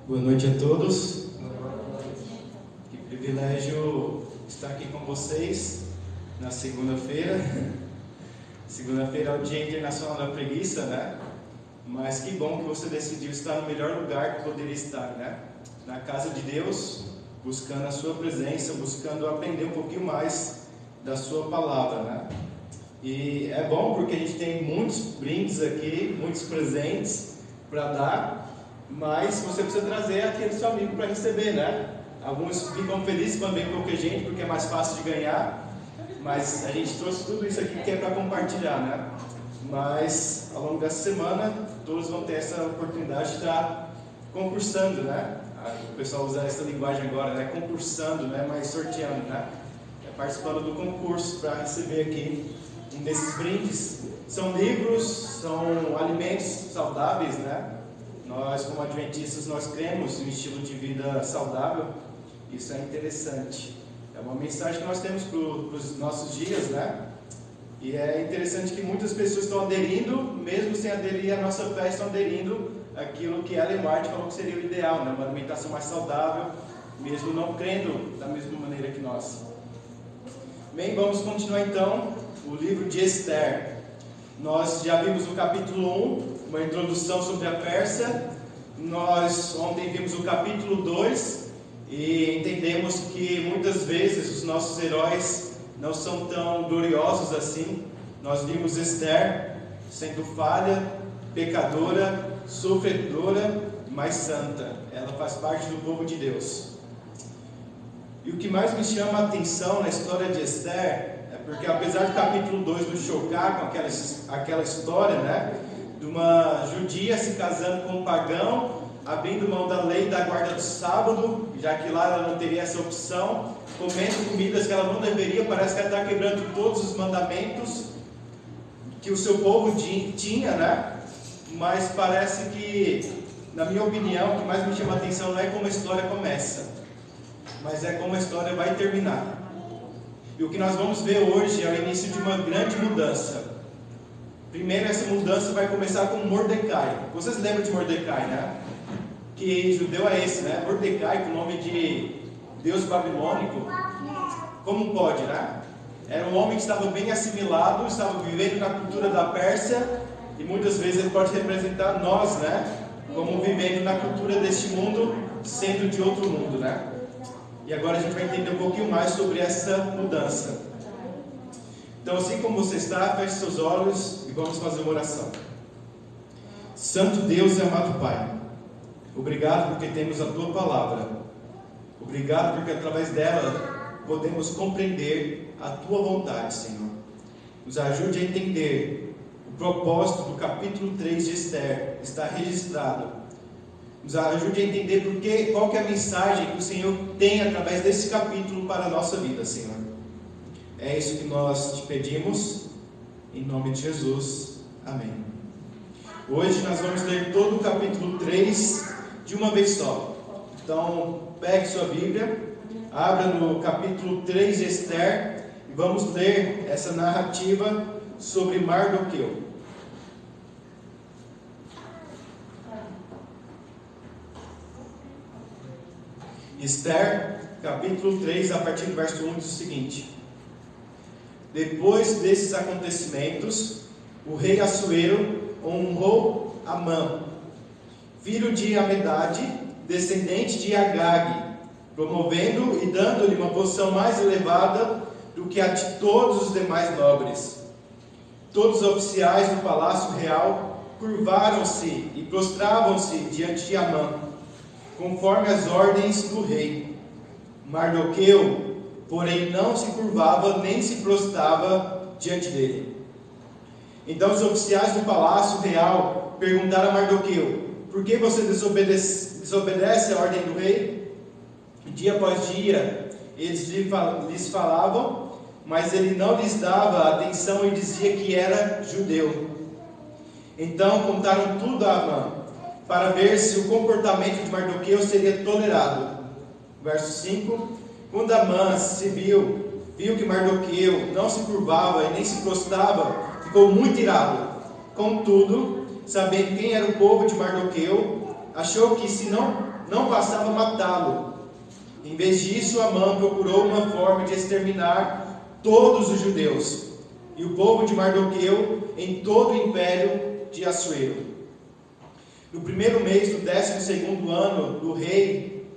Boa noite a todos. Que privilégio estar aqui com vocês na segunda-feira. Segunda-feira é o Dia Internacional da Preguiça, né? Mas que bom que você decidiu estar no melhor lugar que poderia estar, né? Na casa de Deus, buscando a sua presença, buscando aprender um pouquinho mais da sua palavra, né? E é bom porque a gente tem muitos brindes aqui, muitos presentes para dar. Mas você precisa trazer aquele seu amigo para receber, né? Alguns ficam felizes quando vem qualquer gente, porque é mais fácil de ganhar. Mas a gente trouxe tudo isso aqui que é para compartilhar, né? Mas ao longo dessa semana, todos vão ter essa oportunidade de estar concursando, né? O pessoal usa essa linguagem agora, né? Concursando, né? Mas sorteando, né? Participando do concurso para receber aqui um desses brindes. São livros, são alimentos saudáveis, né? Nós, como adventistas, nós cremos no estilo de vida saudável. Isso é interessante. É uma mensagem que nós temos para os nossos dias, né? E é interessante que muitas pessoas estão aderindo, mesmo sem aderir à nossa fé, estão aderindo àquilo que Ellen White falou que seria o ideal, né? Uma alimentação mais saudável, mesmo não crendo da mesma maneira que nós. Bem, vamos continuar então o livro de Esther. Nós já vimos o capítulo 1, uma introdução sobre a Pérsia. Nós ontem vimos o capítulo 2 e entendemos que muitas vezes os nossos heróis não são tão gloriosos assim. Nós vimos Esther sendo falha, pecadora, sofredora, mas santa. Ela faz parte do povo de Deus. E o que mais me chama a atenção na história de Esther porque apesar do capítulo 2 nos chocar com aquela história, né, de uma judia se casando com um pagão, abrindo mão da lei da guarda do sábado, já que lá ela não teria essa opção, comendo comidas que ela não deveria, parece que ela está quebrando todos os mandamentos que o seu povo tinha, né? Mas parece que, na minha opinião, o que mais me chama a atenção não é como a história começa, mas é como a história vai terminar. E o que nós vamos ver hoje é o início de uma grande mudança. Primeiro, essa mudança vai começar com Mordecai. Vocês lembram de Mordecai, né? Que judeu é esse, né? Mordecai, com o nome de Deus babilônico. Como pode, né? Era um homem que estava bem assimilado, estava vivendo na cultura da Pérsia. E muitas vezes ele pode representar nós, né? Como vivendo na cultura deste mundo, sendo de outro mundo, né? E agora a gente vai entender um pouquinho mais sobre essa mudança. Então, assim como você está, feche seus olhos e vamos fazer uma oração. Santo Deus e amado Pai, obrigado porque temos a Tua Palavra. Obrigado porque através dela podemos compreender a Tua vontade, Senhor. Nos ajude a entender o propósito do capítulo 3 de Esther, está registrado. Nos ajude a entender qual que é a mensagem que o Senhor tem através desse capítulo para a nossa vida, Senhor. É isso que nós te pedimos, em nome de Jesus. Amém. Hoje nós vamos ler todo o capítulo 3 de uma vez só. Então, pegue sua Bíblia, abra no capítulo 3 de Esther e vamos ler essa narrativa sobre Mardoqueu. Esther, capítulo 3, a partir do verso 1, diz o seguinte: Depois desses acontecimentos, o rei Assuero honrou Amã, filho de Amedade, descendente de Agag, promovendo e dando-lhe uma posição mais elevada do que a de todos os demais nobres. Todos os oficiais do palácio real curvaram-se e prostravam-se diante de Amã, conforme as ordens do rei. Mardoqueu, porém, não se curvava nem se prostrava diante dele. Então os oficiais do palácio real perguntaram a Mardoqueu: por que você desobedece a ordem do rei? Dia após dia eles lhes falavam, mas ele não lhes dava atenção e dizia que era judeu. Então contaram tudo a Amã, para ver se o comportamento de Mardoqueu seria tolerado. Verso 5: Quando Amã se viu que Mardoqueu não se curvava e nem se prostrava, ficou muito irado. Contudo, sabendo quem era o povo de Mardoqueu, achou que se não não bastava matá-lo. Em vez disso, Amã procurou uma forma de exterminar todos os judeus e o povo de Mardoqueu em todo o império de Assuero. No primeiro mês do 12º ano do rei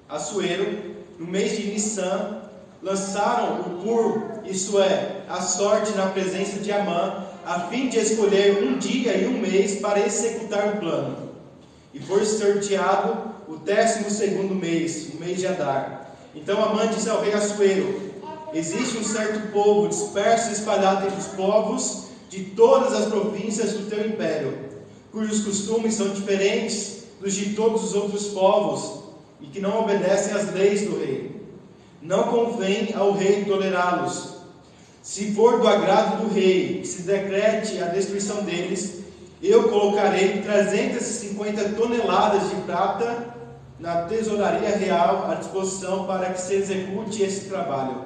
Assuero, no mês de Nissan, lançaram o pur, isto é, a sorte na presença de Amã, a fim de escolher um dia e um mês para executar o plano. E foi sorteado o 12º mês, o mês de Adar. Então Amã disse ao rei Assuero: existe um certo povo disperso e espalhado entre os povos de todas as províncias do teu império, cujos costumes são diferentes dos de todos os outros povos, e que não obedecem às leis do rei. Não convém ao rei tolerá-los. Se for do agrado do rei que se decrete a destruição deles, eu colocarei 350 toneladas de prata na tesouraria real à disposição para que se execute esse trabalho.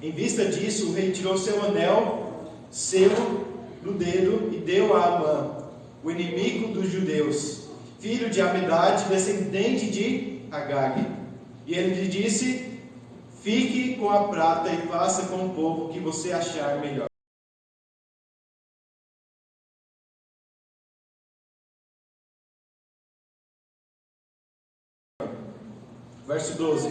Em vista disso, o rei tirou seu anel, selo do dedo, e deu a Amã, o inimigo dos judeus, filho de Amedade, descendente de Agag. E ele lhe disse: fique com a prata e faça com o povo o que você achar melhor. Verso 12.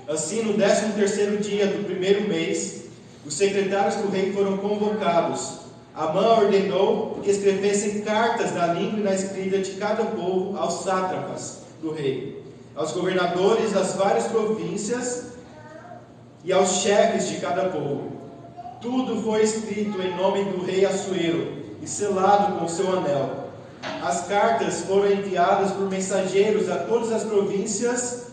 Assim, no 13º dia do primeiro mês, os secretários do rei foram convocados. Amã ordenou que escrevessem cartas na língua e na escrita de cada povo aos sátrapas do rei, aos governadores das várias províncias e aos chefes de cada povo. Tudo foi escrito em nome do rei Assuero e selado com seu anel. As cartas foram enviadas por mensageiros a todas as províncias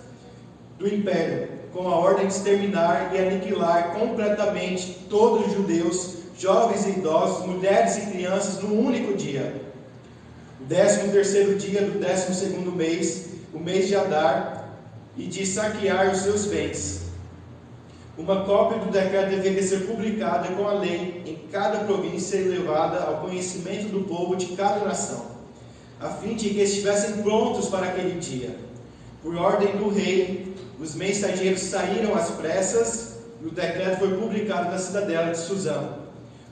do império, com a ordem de exterminar e aniquilar completamente todos os judeus, jovens e idosos, mulheres e crianças, num único dia. O 13º dia do 12º mês, o mês de Adar, e de saquear os seus bens. Uma cópia do decreto deveria ser publicada com a lei em cada província e levada ao conhecimento do povo de cada nação, a fim de que estivessem prontos para aquele dia. Por ordem do rei, os mensageiros saíram às pressas e o decreto foi publicado na cidadela de Suzã.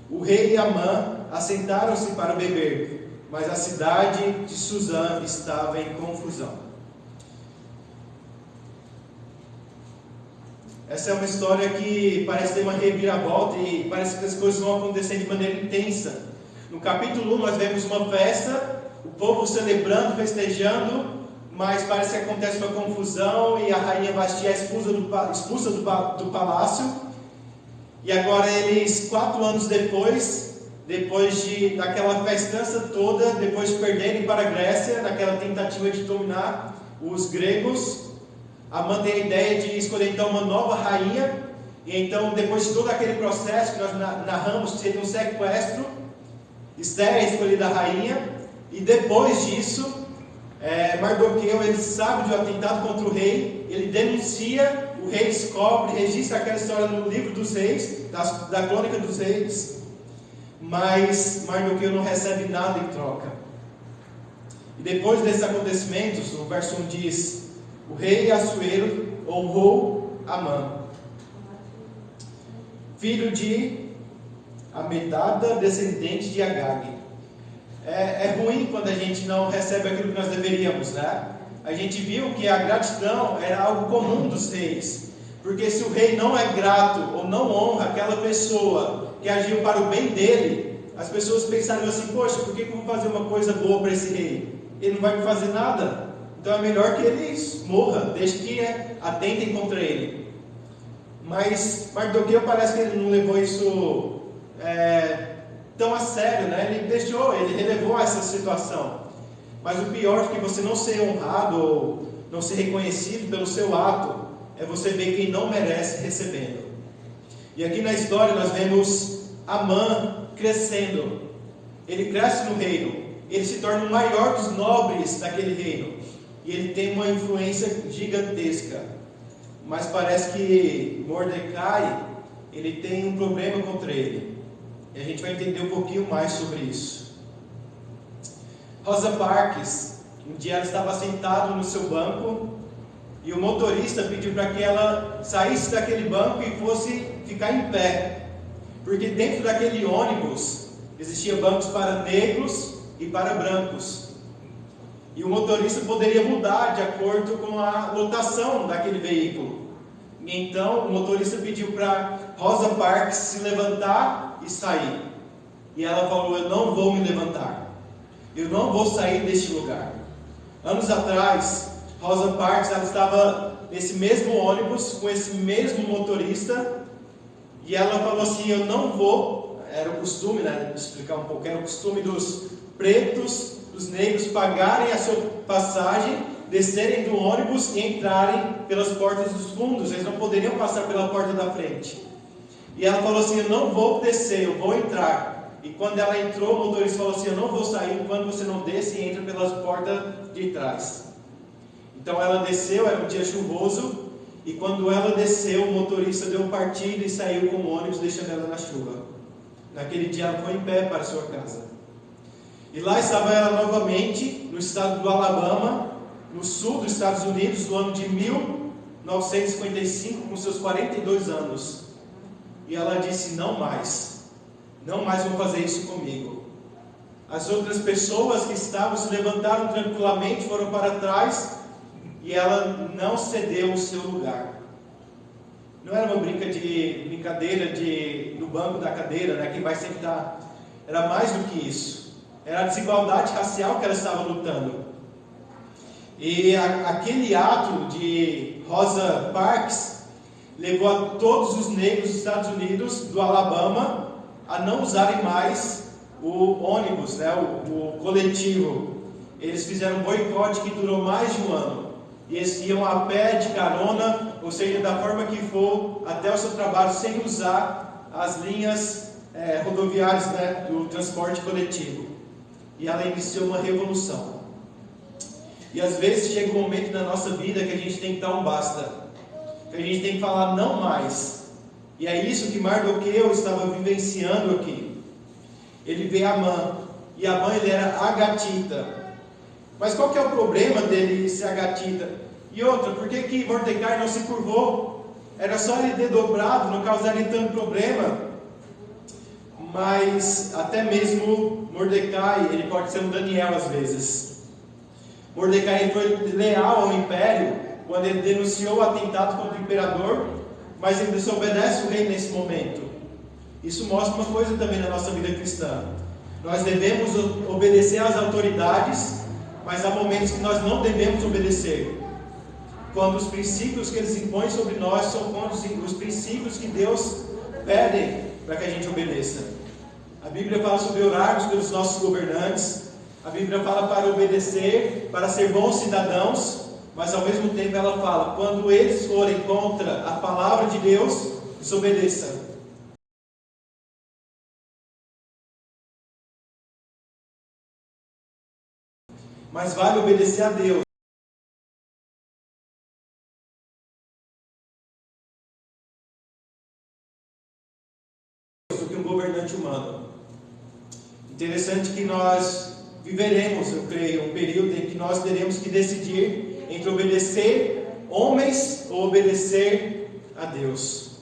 O rei e Amã assentaram-se para beber, mas a cidade de Suzã estava em confusão. Essa é uma história que parece ter uma reviravolta e parece que as coisas vão acontecendo de maneira intensa. No capítulo 1 nós vemos uma festa, o povo celebrando, festejando, mas parece que acontece uma confusão e a rainha Vasti é expulsa do palácio. E agora eles, 4 anos depois daquela festança toda, depois de perderem para a Grécia, naquela tentativa de dominar os gregos, Amã tem a ideia de escolher então uma nova rainha. E então, depois de todo aquele processo que nós narramos, que seria um sequestro, Esther é escolhida a rainha. E depois disso, Mardoqueu, ele sabe de um atentado contra o rei, ele denuncia, o rei descobre, registra aquela história no livro dos reis, da crônica dos reis, mas Mardoqueu não recebe nada em troca. E depois desses acontecimentos, o verso 1 diz: o rei Assuero honrou Amã, filho de Amedada, descendente de Agag. É ruim quando a gente não recebe aquilo que nós deveríamos, né? A gente viu que a gratidão era algo comum dos reis, porque se o rei não é grato ou não honra aquela pessoa que agiu para o bem dele, as pessoas pensaram assim: poxa, por que eu vou fazer uma coisa boa para esse rei? Ele não vai me fazer nada, então é melhor que ele morra, desde que atentem contra ele. Mas Mardoqueu parece que ele não levou isso tão a sério, né? Ele relevou essa situação. Mas o pior é que você não ser honrado ou não ser reconhecido pelo seu ato, é você ver quem não merece recebendo. E aqui na história nós vemos Amã crescendo. Ele cresce no reino, ele se torna o maior dos nobres daquele reino, e ele tem uma influência gigantesca. Mas parece que Mordecai, ele tem um problema contra ele. E a gente vai entender um pouquinho mais sobre isso. Rosa Parks, Um dia ela estava sentada no seu banco e o motorista pediu para que ela saísse daquele banco e fosse ficar em pé, porque dentro daquele ônibus existia bancos para negros e para brancos, e o motorista poderia mudar de acordo com a lotação daquele veículo. E então o motorista pediu para Rosa Parks se levantar e sair, e ela falou: eu não vou me levantar, eu não vou sair deste lugar. Anos atrás, Rosa Parks, ela estava nesse mesmo ônibus com esse mesmo motorista, e ela falou assim: eu não vou. Era o costume, né, vou explicar um pouco, era o costume dos pretos, dos negros pagarem a sua passagem, descerem do ônibus e entrarem pelas portas dos fundos. Eles não poderiam passar pela porta da frente. E ela falou assim: eu não vou descer, eu vou entrar. E quando ela entrou, o motorista falou assim: eu não vou sair enquanto você não desce e entra pelas portas de trás. Então ela desceu, era um dia chuvoso, e quando ela desceu, o motorista deu partida e saiu com o ônibus, deixando ela na chuva. Naquele dia ela foi em pé para sua casa. E lá estava ela novamente, no estado do Alabama, no sul dos Estados Unidos, no ano de 1955, com seus 42 anos. E ela disse: não mais vão fazer isso comigo. As outras pessoas que estavam se levantaram tranquilamente, foram para trás, e ela não cedeu o seu lugar. Não era uma brincadeira no banco da cadeira, né, quem vai sentar. Era mais do que isso. Era a desigualdade racial que ela estava lutando. E aquele ato de Rosa Parks levou a todos os negros dos Estados Unidos, do Alabama, a não usarem mais o ônibus, né, o coletivo. Eles fizeram um boicote que durou mais de um ano. E eles iam a pé, de carona, ou seja, da forma que for, até o seu trabalho, sem usar as linhas rodoviárias, né, do transporte coletivo. E ela iniciou uma revolução. E às vezes chega um momento na nossa vida que a gente tem que dar um basta, que a gente tem que falar não mais. E é isso que Mardoqueu estava vivenciando aqui. Ele vê Amã, e Amã, ele era agatita. Mas qual que é o problema dele ser agatita? E outra, por que Mordecai não se curvou? Era só ele ter dobrado, não causaria tanto problema. Mas até mesmo Mordecai, ele pode ser um Daniel às vezes. Mordecai foi leal ao império quando ele denunciou o atentado contra o imperador, mas ele desobedece o rei nesse momento. Isso mostra uma coisa também na nossa vida cristã. Nós devemos obedecer às autoridades, mas há momentos que nós não devemos obedecer. Quando os princípios que eles impõem sobre nós são contra os princípios que Deus pede para que a gente obedeça. A Bíblia fala sobre orarmos pelos nossos governantes. A Bíblia fala para obedecer, para ser bons cidadãos. Mas ao mesmo tempo ela fala: quando eles forem contra a palavra de Deus, desobedeça. Mas vale obedecer a Deus do que um governante humano. Interessante que nós viveremos, eu creio, um período em que nós teremos que decidir entre obedecer homens ou obedecer a Deus.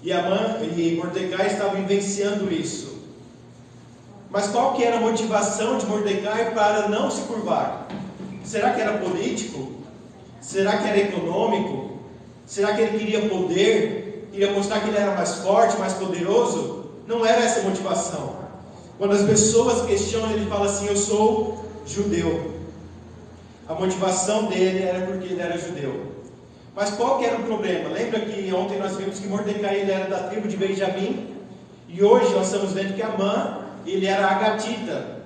E Amã e Mordecai estavam vivenciando isso. Mas qual que era a motivação de Mordecai para não se curvar? Será que era político? Será que era econômico? Será que ele queria poder? Queria mostrar que ele era mais forte, mais poderoso? Não era essa a motivação. Quando as pessoas questionam, ele fala assim: eu sou judeu. A motivação dele era porque ele era judeu. Mas qual que era o problema? Lembra que ontem nós vimos que Mordecai, ele era da tribo de Benjamim, e hoje nós estamos vendo que Amã, ele era agatita.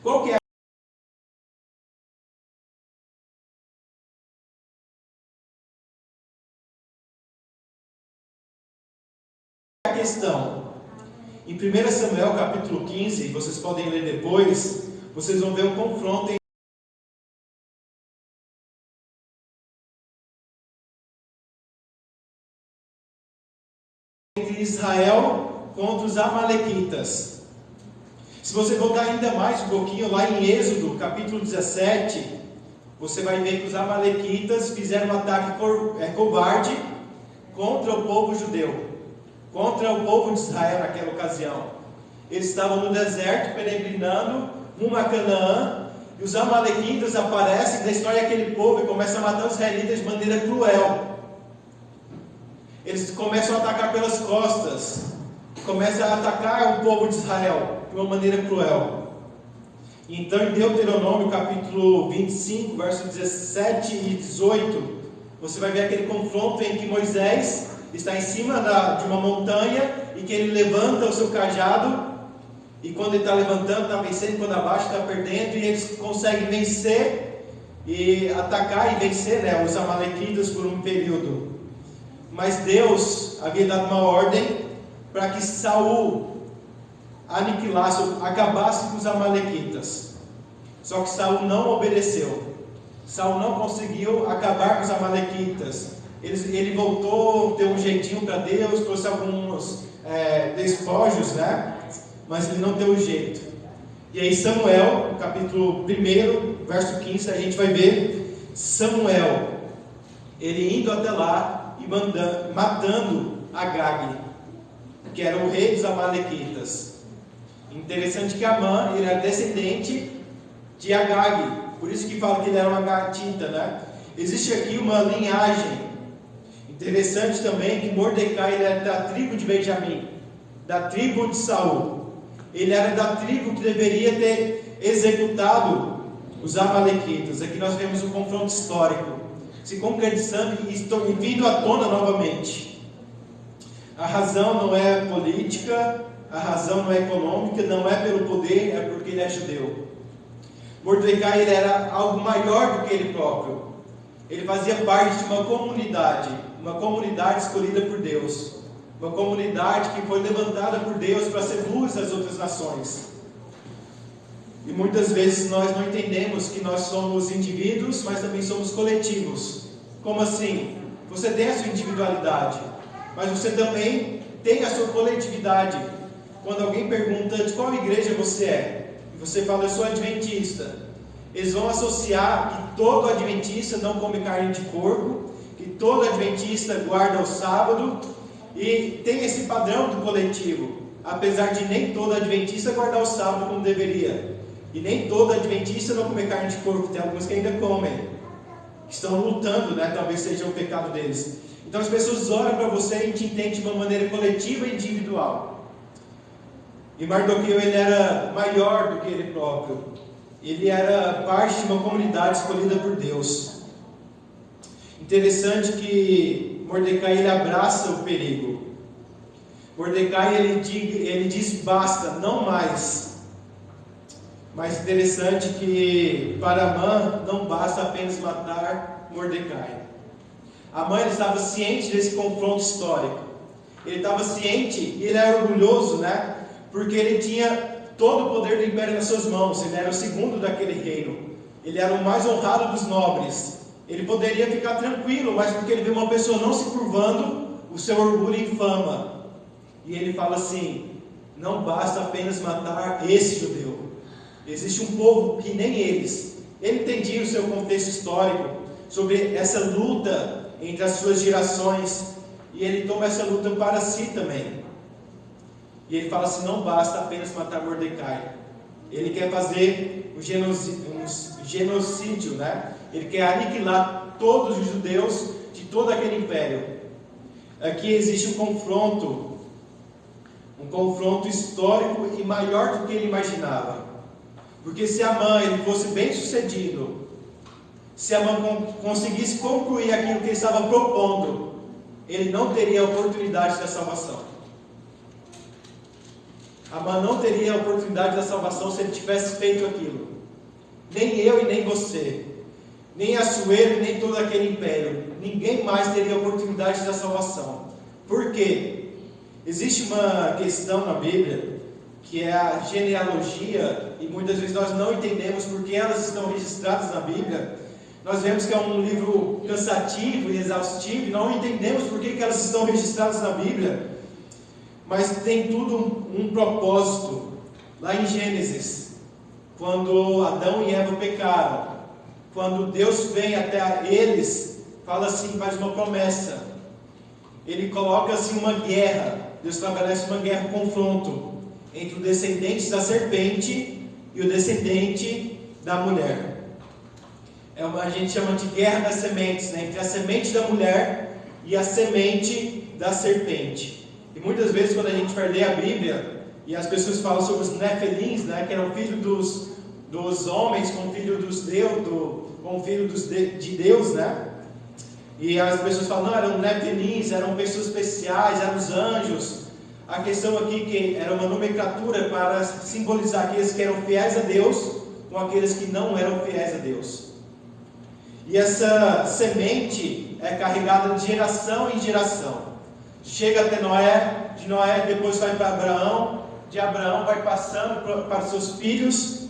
Qual que é a questão? Em 1 Samuel capítulo 15, vocês podem ler depois, vocês vão ver o confronto Israel contra os amalequitas. Se você voltar ainda mais um pouquinho, lá em Êxodo, capítulo 17, você vai ver que os amalequitas fizeram um ataque covarde contra o povo judeu, contra o povo de Israel naquela ocasião. Eles estavam no deserto, peregrinando rumo a Canaã, e os amalequitas aparecem, destrói aquele povo e começam a matar os israelitas de maneira cruel. Eles começam a atacar pelas costas, começam a atacar o povo de Israel de uma maneira cruel. Então, em Deuteronômio capítulo 25, versos 17 e 18, você vai ver aquele confronto em que Moisés está em cima de uma montanha e que ele levanta o seu cajado, e quando ele está levantando, está vencendo, quando abaixo está perdendo, e eles conseguem vencer e atacar e vencer, né, os amalequitas por um período. Mas Deus havia dado uma ordem para que Saul aniquilasse, acabasse com os amalequitas. Só que Saul não obedeceu. Saul não conseguiu acabar com os amalequitas. Ele voltou, deu um jeitinho para Deus, trouxe alguns despojos, né? Mas ele não deu jeito. E aí Samuel, no capítulo 1, verso 15, a gente vai ver Samuel, ele indo até lá e matando Agag, que era o rei dos amalequitas. Interessante que Amã, ele era descendente de Agag, por isso que fala que ele era uma gatita, né? Existe aqui uma linhagem. Interessante também que Mordecai, ele era da tribo de Benjamim, da tribo de Saul. Ele era da tribo que deveria ter executado os amalequitas. Aqui nós vemos um confronto histórico se concretizando e vindo à tona novamente. A razão não é política, a razão não é econômica, não é pelo poder, é porque ele é judeu. Mordecai, ele era algo maior do que ele próprio. Ele fazia parte de uma comunidade escolhida por Deus, uma comunidade que foi levantada por Deus para ser luz às outras nações. E muitas vezes nós não entendemos que nós somos indivíduos, mas também somos coletivos. Como assim? Você tem a sua individualidade, mas você também tem a sua coletividade. Quando alguém pergunta de qual igreja você é, e você fala, eu sou adventista, eles vão associar que todo adventista não come carne de porco, que todo adventista guarda o sábado, e tem esse padrão do coletivo, apesar de nem todo adventista guardar o sábado como deveria, e nem todo adventista não comer carne de porco. Tem alguns que ainda comem, que estão lutando, né? Talvez seja o pecado deles. Então as pessoas olham para você e te entendem de uma maneira coletiva e individual. E Mardoqueu, ele era maior do que ele próprio. Ele era parte de uma comunidade escolhida por Deus. Interessante que Mordecai, ele abraça o perigo. Mordecai, ele diz basta, não mais. Mas interessante que para Amã não basta apenas matar Mordecai. Amã, ele estava ciente desse confronto histórico. Ele estava ciente e ele era orgulhoso, né? Porque ele tinha todo o poder do império nas suas mãos. Ele era o segundo daquele reino. Ele era o mais honrado dos nobres. Ele poderia ficar tranquilo, mas porque ele vê uma pessoa não se curvando, o seu orgulho inflama. E ele fala assim, não basta apenas matar esse judeu. Existe um povo que nem eles. Ele entendia o seu contexto histórico, sobre essa luta entre as suas gerações. E ele toma essa luta para si também. E ele fala assim, não basta apenas matar Mordecai. Ele quer fazer um genocídio, né? Ele quer aniquilar todos os judeus de todo aquele império. Aqui existe um confronto histórico e maior do que ele imaginava. Porque se Amã ele fosse bem sucedido, se Amã conseguisse concluir aquilo que ele estava propondo, ele não teria a oportunidade da salvação. Amã não teria a oportunidade da salvação se ele tivesse feito aquilo. Nem eu e nem você, nem Assuero, nem todo aquele império, ninguém mais teria a oportunidade da salvação. Por quê? Existe uma questão na Bíblia, que é a genealogia, e muitas vezes nós não entendemos porque elas estão registradas na Bíblia. Nós vemos que é um livro cansativo e exaustivo, e não entendemos por que elas estão registradas na Bíblia. mas tem tudo um propósito. Lá em Gênesis, quando Adão e Eva pecaram, quando Deus vem até eles, fala assim, faz uma promessa. Ele coloca assim uma guerra. Deus estabelece uma guerra, um confronto entre o descendente da serpente e o descendente da mulher. A gente chama de guerra das sementes, né? Entre a semente da mulher e a semente da serpente. E muitas vezes quando a gente vai ler a Bíblia e as pessoas falam sobre os Nefilins, né? Que eram filhos dos homens com filho de Deus, né? E as pessoas falam, não, eram Nefilins, eram pessoas especiais, eram os anjos. A questão aqui que era uma nomenclatura para simbolizar aqueles que eram fiéis a Deus com aqueles que não eram fiéis a Deus. E essa semente é carregada de geração em geração. Chega até Noé, de Noé depois vai para Abraão, de Abraão vai passando para os seus filhos.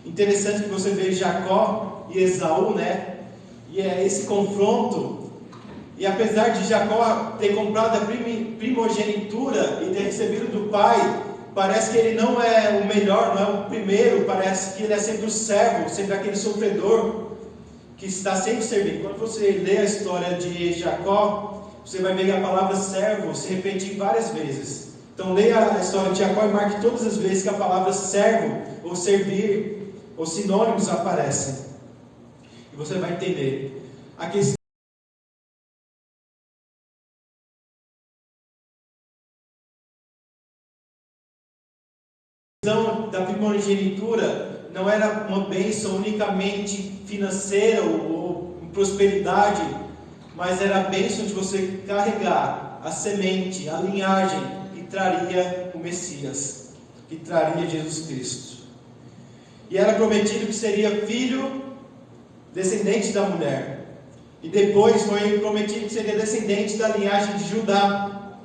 Interessante que você vê Jacó e Esaú, né? E é esse confronto. E apesar de Jacó ter comprado a primogenitura e ter recebido do pai, parece que ele não é o melhor, não é o primeiro, parece que ele é sempre o servo, sempre aquele sofredor que está sempre servindo. Quando você lê a história de Jacó, você vai ver que a palavra servo se repete várias vezes. Então leia a história de Jacó e marque todas as vezes que a palavra servo ou servir ou sinônimos aparecem. E você vai entender. A questão da primogenitura não era uma bênção unicamente financeira ou prosperidade, mas era a bênção de você carregar a semente, a linhagem que traria o Messias, que traria Jesus Cristo. E era prometido que seria filho, descendente da mulher. E depois foi prometido que seria descendente da linhagem de Judá.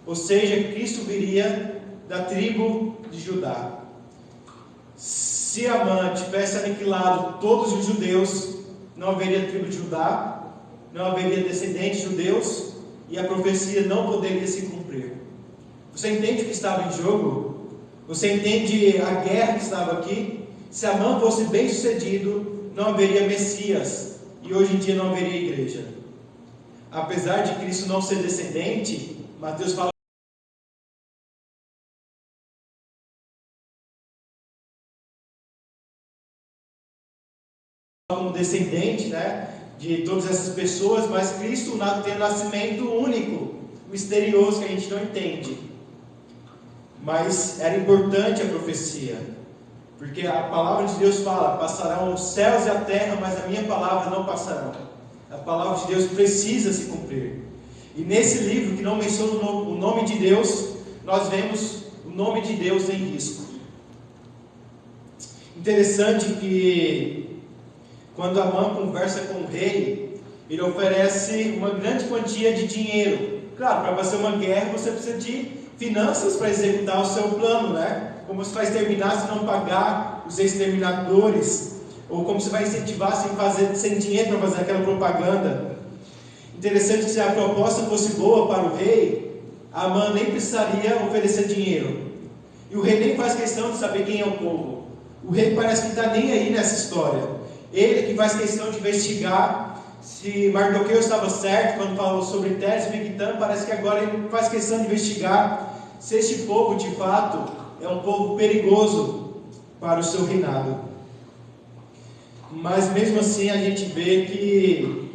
Ou seja, Cristo viria da tribo de Judá. Se Amã tivesse aniquilado todos os judeus, não haveria tribo de Judá, não haveria descendentes judeus, e a profecia não poderia se cumprir. Você entende o que estava em jogo? Você entende a guerra que estava aqui? Se Amã fosse bem sucedido, não haveria Messias, e hoje em dia não haveria igreja. Apesar de Cristo não ser descendente, Mateus fala como descendente, né, de todas essas pessoas, mas Cristo tem um nascimento único, misterioso, que a gente não entende. Mas era importante a profecia, porque a palavra de Deus fala, passarão os céus e a terra, mas a minha palavra não passarão. A palavra de Deus precisa se cumprir. E nesse livro que não menciona o nome de Deus, nós vemos o nome de Deus em risco. Interessante que quando Amã conversa com o rei, ele oferece uma grande quantia de dinheiro. Claro, para fazer uma guerra você precisa de finanças para executar o seu plano, né? Como você vai exterminar se não pagar os exterminadores? Ou como você vai incentivar sem dinheiro para fazer aquela propaganda? Interessante que se a proposta fosse boa para o rei, Amã nem precisaria oferecer dinheiro. E o rei nem faz questão de saber quem é o povo. O rei parece que está nem aí nessa história. Ele que faz questão de investigar se Mardoqueu estava certo quando falou sobre Teres e Bigtan. Parece que agora ele faz questão de investigar se este povo de fato é um povo perigoso para o seu reinado. Mas mesmo assim a gente vê que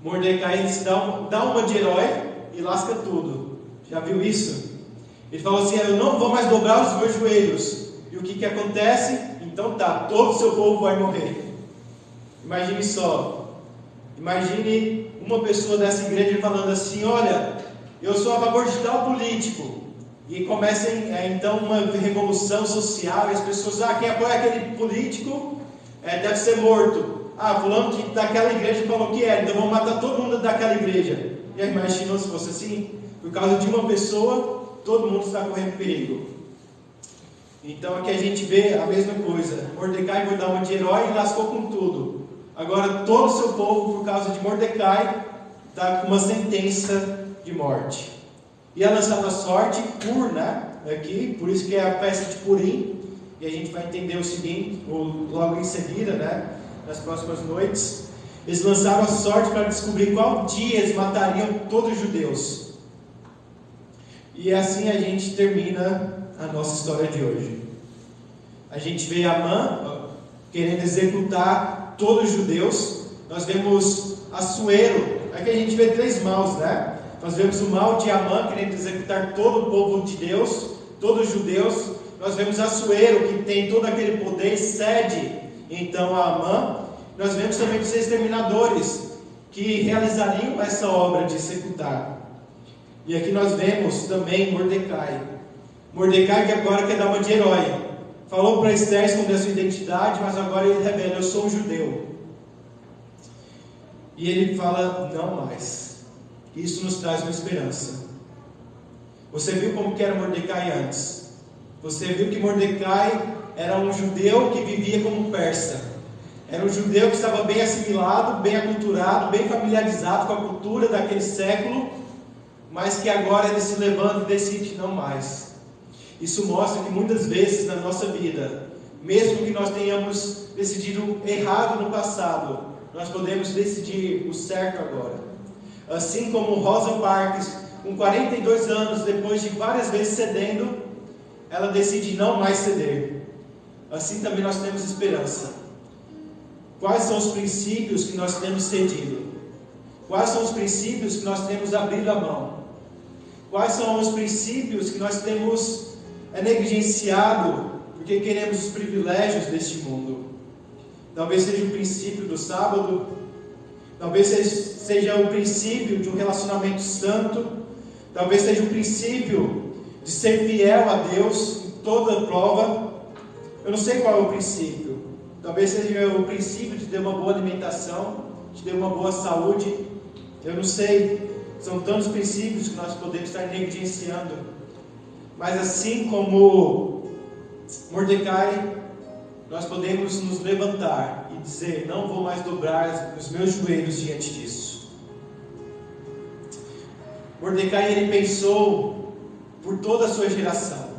Mordecai ele se dá uma de herói e lasca tudo. Já viu isso? Ele falou assim, eu não vou mais dobrar os meus joelhos. E o que acontece? Então tá, todo o seu povo vai morrer. Imagine só, imagine uma pessoa dessa igreja falando assim, olha, eu sou a favor de tal político, e começa então uma revolução social, e as pessoas, quem apoia aquele político deve ser morto. Fulano daquela igreja falou que então vamos matar todo mundo daquela igreja. E aí, imaginou se fosse assim? Por causa de uma pessoa, todo mundo está correndo perigo. Então aqui a gente vê a mesma coisa, Mordecai foi dar uma de herói e lascou com tudo. Agora todo o seu povo, por causa de Mordecai, está com uma sentença de morte. E é lançado a sorte, Pur, né? Aqui, por isso que é a festa de Purim. E a gente vai entender o seguinte, logo em seguida, né? Nas próximas noites. Eles lançaram a sorte para descobrir qual dia eles matariam todos os judeus. E assim a gente termina a nossa história de hoje. A gente vê Amã querendo executar todos os judeus. Nós vemos Assuero. Aqui a gente vê 3 maus, né? Nós vemos o mal de Amã querendo executar todo o povo de Deus, todos os judeus. Nós vemos Assuero, que tem todo aquele poder, cede então a Amã. Nós vemos também os exterminadores, que realizariam essa obra de executar. E aqui nós vemos também Mordecai. Mordecai que agora quer dar uma de herói. Falou para Esther esconder a sua identidade, mas agora ele revela: eu sou um judeu. E ele fala: não mais. Isso nos traz uma esperança. Você viu como que era Mordecai antes? Você viu que Mordecai era um judeu que vivia como persa. Era um judeu que estava bem assimilado, bem aculturado, bem familiarizado com a cultura daquele século, mas que agora ele se levanta e decide não mais. Isso mostra que muitas vezes na nossa vida, mesmo que nós tenhamos decidido errado no passado, nós podemos decidir o certo agora. Assim como Rosa Parks, com 42 anos, depois de várias vezes cedendo, ela decide não mais ceder. Assim também nós temos esperança. Quais são os princípios que nós temos cedido? Quais são os princípios que nós temos abrido a mão? Quais são os princípios que nós temos negligenciado porque queremos os privilégios deste mundo? Talvez seja o princípio do sábado, talvez seja o princípio de um relacionamento santo, talvez seja o princípio de ser fiel a Deus em toda prova. Eu não sei qual é o princípio. Talvez seja o princípio de ter uma boa alimentação, de ter uma boa saúde. Eu não sei. São tantos princípios que nós podemos estar negligenciando. Mas assim como Mordecai, nós podemos nos levantar e dizer: não vou mais dobrar os meus joelhos diante disso. Mordecai, ele pensou por toda a sua geração.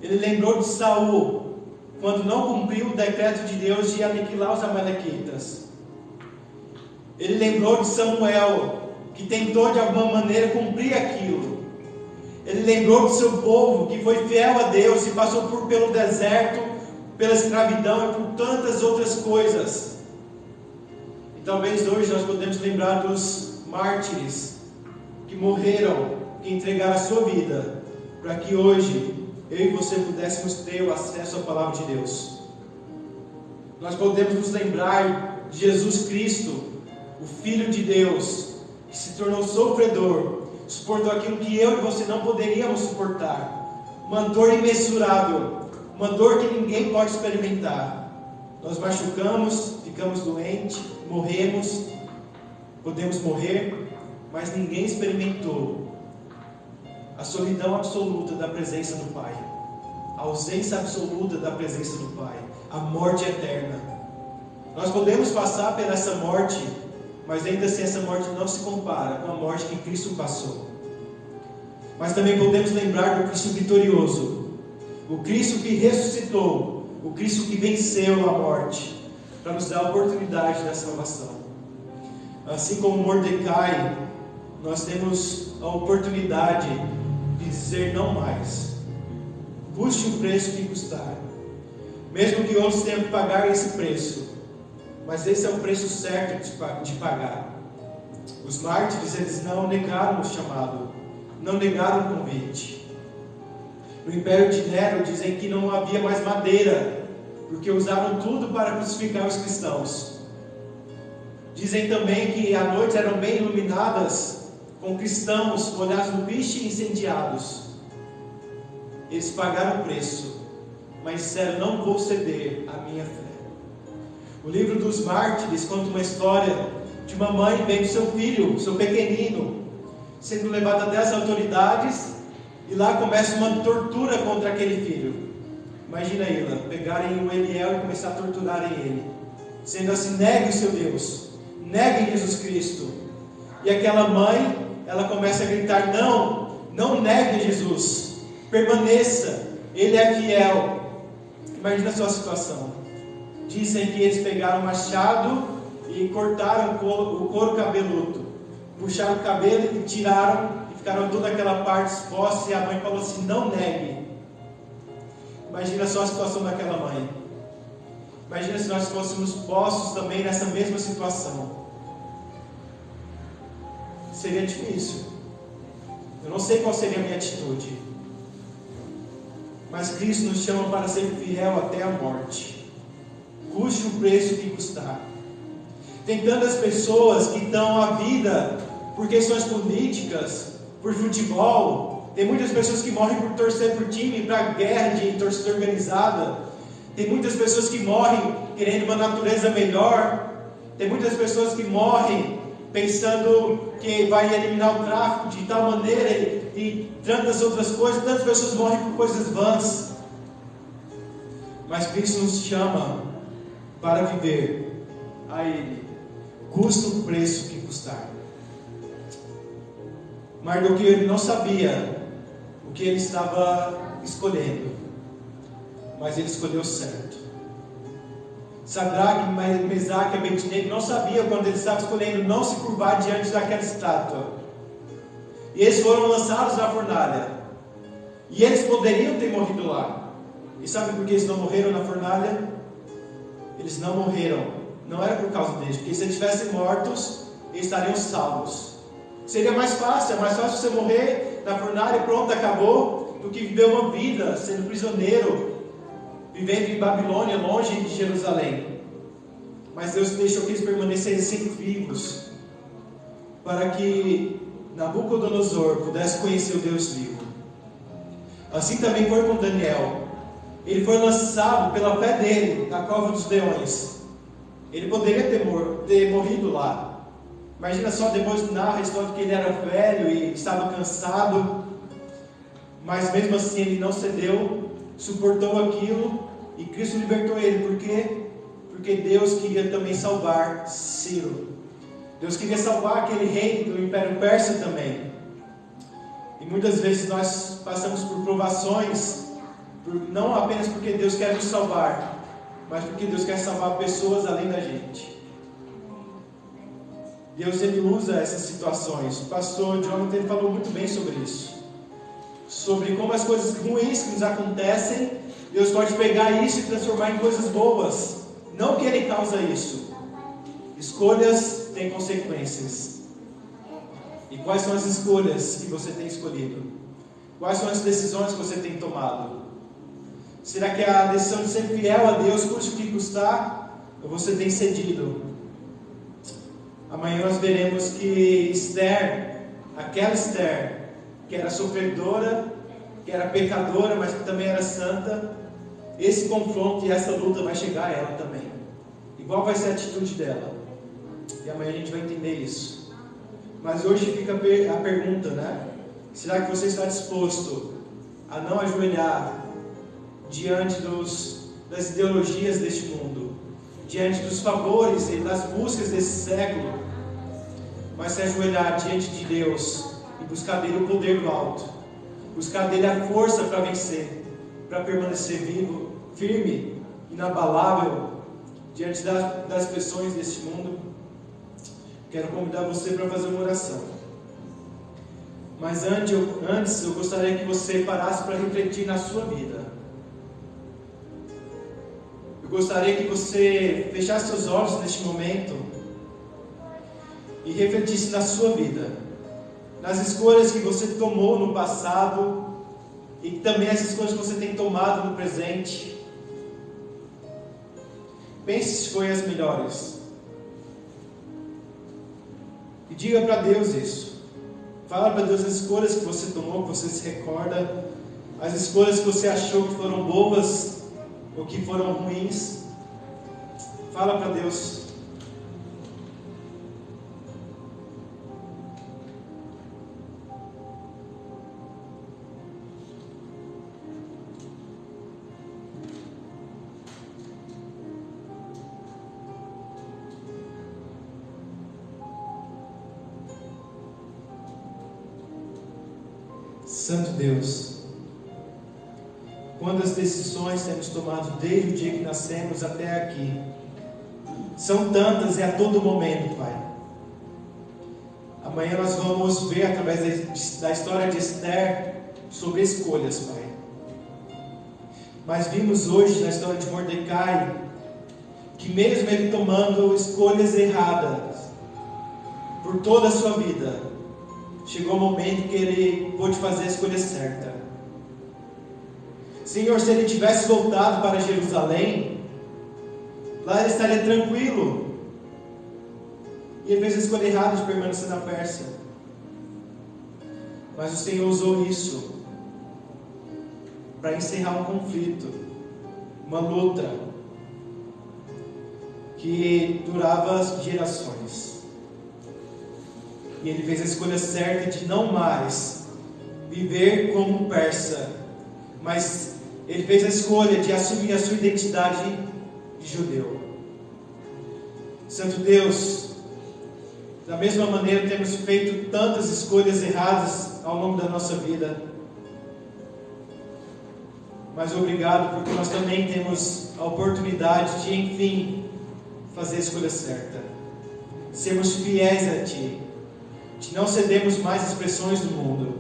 Ele lembrou de Saul, quando não cumpriu o decreto de Deus de aniquilar os amalequitas. Ele lembrou de Samuel, que tentou de alguma maneira cumprir aquilo. Ele lembrou do seu povo, que foi fiel a Deus e passou pelo deserto, pela escravidão e por tantas outras coisas. E talvez hoje nós podemos lembrar dos mártires que morreram, que entregaram a sua vida, para que hoje eu e você pudéssemos ter o acesso à palavra de Deus. Nós podemos nos lembrar de Jesus Cristo, o Filho de Deus, que se tornou sofredor, suportou aquilo que eu e você não poderíamos suportar, uma dor imensurável, uma dor que ninguém pode experimentar. Nós machucamos, ficamos doentes, morremos, podemos morrer, mas ninguém experimentou a solidão absoluta da presença do Pai, a ausência absoluta da presença do Pai, a morte eterna. Nós podemos passar por essa morte, mas ainda assim essa morte não se compara com a morte que Cristo passou. Mas também podemos lembrar do Cristo vitorioso, o Cristo que ressuscitou, o Cristo que venceu a morte, para nos dar a oportunidade da salvação. Assim como Mordecai, nós temos a oportunidade de dizer não mais, custe o preço que custar, mesmo que outros tenham que pagar esse preço, mas esse é o preço certo de pagar. Os mártires, eles não negaram o chamado, não negaram o convite. No Império de Nero dizem que não havia mais madeira, porque usaram tudo para crucificar os cristãos. Dizem também que à noite eram bem iluminadas, com cristãos molhados no piche e incendiados. Eles pagaram o preço, mas disseram: não vou ceder à minha fé. O livro dos Mártires conta uma história de uma mãe vendo seu filho, seu pequenino, sendo levado até as autoridades, e lá começa uma tortura contra aquele filho. Imagina ela, pegarem o Eliel e começar a torturarem ele, sendo assim: negue o seu Deus, negue Jesus Cristo. E aquela mãe, ela começa a gritar: não, Não negue Jesus. Permaneça. Ele é fiel. Imagina a sua situação. Dizem que eles pegaram o machado e cortaram o couro cabeludo. Puxaram o cabelo e tiraram, e ficaram toda aquela parte exposta, e a mãe falou assim: não negue. Imagina só a situação daquela mãe. Imagina se nós fôssemos postos também nessa mesma situação. Seria difícil. Eu não sei qual seria a minha atitude. Mas Cristo nos chama para ser fiel até a morte, custe o preço que custar. Tem tantas pessoas que dão a vida por questões políticas, por futebol. Tem muitas pessoas que morrem por torcer por time, para guerra de torcida organizada. Tem muitas pessoas que morrem querendo uma natureza melhor. Tem muitas pessoas que morrem pensando que vai eliminar o tráfico de tal maneira e tantas outras coisas. Tantas pessoas morrem por coisas vãs. Mas Cristo nos chama para viver a Ele, custa o preço que custar. Mardoqueu, ele não sabia o que ele estava escolhendo, mas ele escolheu certo. Sadraque, Mesaque e Abednego não sabiam quando ele estava escolhendo não se curvar diante daquela estátua. E eles foram lançados na fornalha. E eles poderiam ter morrido lá. E sabe por que eles não morreram na fornalha? Eles não morreram, não era por causa deles, porque se eles estivessem mortos, eles estariam salvos. Seria mais fácil, é mais fácil você morrer na fornalha e pronto, acabou, do que viver uma vida sendo prisioneiro, vivendo em Babilônia, longe de Jerusalém. Mas Deus deixou que eles permanecessem vivos, para que Nabucodonosor pudesse conhecer o Deus vivo. Assim também foi com Daniel. Ele foi lançado pela fé dele na cova dos leões. Ele poderia ter morrido lá. Imagina só, depois narra a história de que ele era velho e estava cansado. Mas mesmo assim ele não cedeu, suportou aquilo e Cristo libertou ele. Por quê? Porque Deus queria também salvar Ciro. Deus queria salvar aquele rei do Império Persa também. E muitas vezes nós passamos por provações, não apenas porque Deus quer nos salvar, mas porque Deus quer salvar pessoas além da gente. Deus, ele usa essas situações. O pastor Jonathan, ele falou muito bem sobre isso, sobre como as coisas ruins que nos acontecem, Deus pode pegar isso e transformar em coisas boas. Não que ele causa isso. Escolhas têm consequências. E quais são as escolhas que você tem escolhido? Quais são as decisões que você tem tomado? Será que a decisão de ser fiel a Deus, custe o que custar, ou você tem cedido? Amanhã nós veremos que Esther, aquela Esther, que era sofredora, que era pecadora, mas que também era santa, esse confronto e essa luta vai chegar a ela também. E qual vai ser a atitude dela? E amanhã a gente vai entender isso. Mas hoje fica a pergunta, né? Será que você está disposto a não ajoelhar diante das ideologias deste mundo, diante dos favores e das buscas desse século, mas se ajoelhar diante de Deus e buscar dele o poder do alto, buscar dele a força para vencer, para permanecer vivo, firme, inabalável diante das pressões deste mundo? Quero convidar você para fazer uma oração. Mas antes eu gostaria que você parasse para refletir na sua vida. Eu gostaria que você fechasse seus olhos neste momento e refletisse na sua vida, nas escolhas que você tomou no passado e também as escolhas que você tem tomado no presente. Pense se foi as melhores. E diga para Deus isso. Fala para Deus as escolhas que você tomou, que você se recorda, as escolhas que você achou que foram boas ou que foram ruins. Fala para Deus. Santo Deus, quantas decisões temos tomado desde o dia que nascemos até aqui? São tantas e a todo momento, Pai. Amanhã nós vamos ver, através da história de Esther, sobre escolhas, Pai. Mas vimos hoje, na história de Mordecai, que mesmo ele tomando escolhas erradas por toda a sua vida, chegou o momento que ele pôde fazer a escolha certa. Senhor, se ele tivesse voltado para Jerusalém, lá ele estaria tranquilo. E ele fez a escolha errada de permanecer na Pérsia. Mas o Senhor usou isso para encerrar um conflito, uma luta que durava gerações. E ele fez a escolha certa de não mais viver como um persa, mas ele fez a escolha de assumir a sua identidade de judeu. Santo Deus, da mesma maneira temos feito tantas escolhas erradas ao longo da nossa vida, mas obrigado porque nós também temos a oportunidade de, enfim, fazer a escolha certa, sermos fiéis a Ti, de não cedermos mais às pressões do mundo,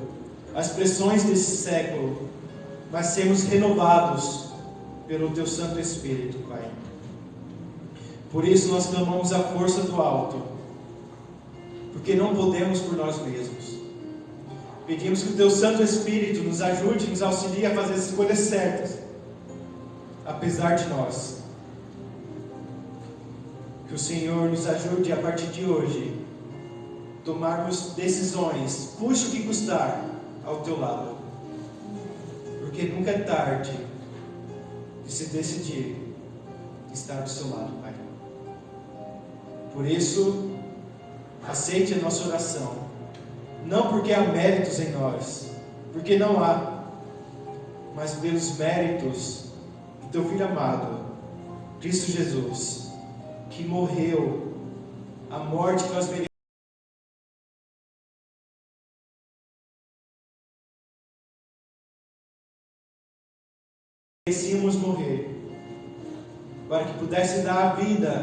às pressões desse século, mas sermos renovados pelo Teu Santo Espírito, Pai. Por isso nós clamamos a força do alto, porque não podemos por nós mesmos. Pedimos que o Teu Santo Espírito nos ajude, nos auxilie a fazer as escolhas certas, apesar de nós. Que o Senhor nos ajude a partir de hoje, tomarmos decisões, custe o que custar, ao Teu lado. Porque nunca é tarde de se decidir estar do Seu lado, Pai. Por isso, aceite a nossa oração, não porque há méritos em nós, porque não há, mas pelos méritos do Teu Filho amado, Cristo Jesus, que morreu a morte que nós merecíamos morrer, para que pudesse dar a vida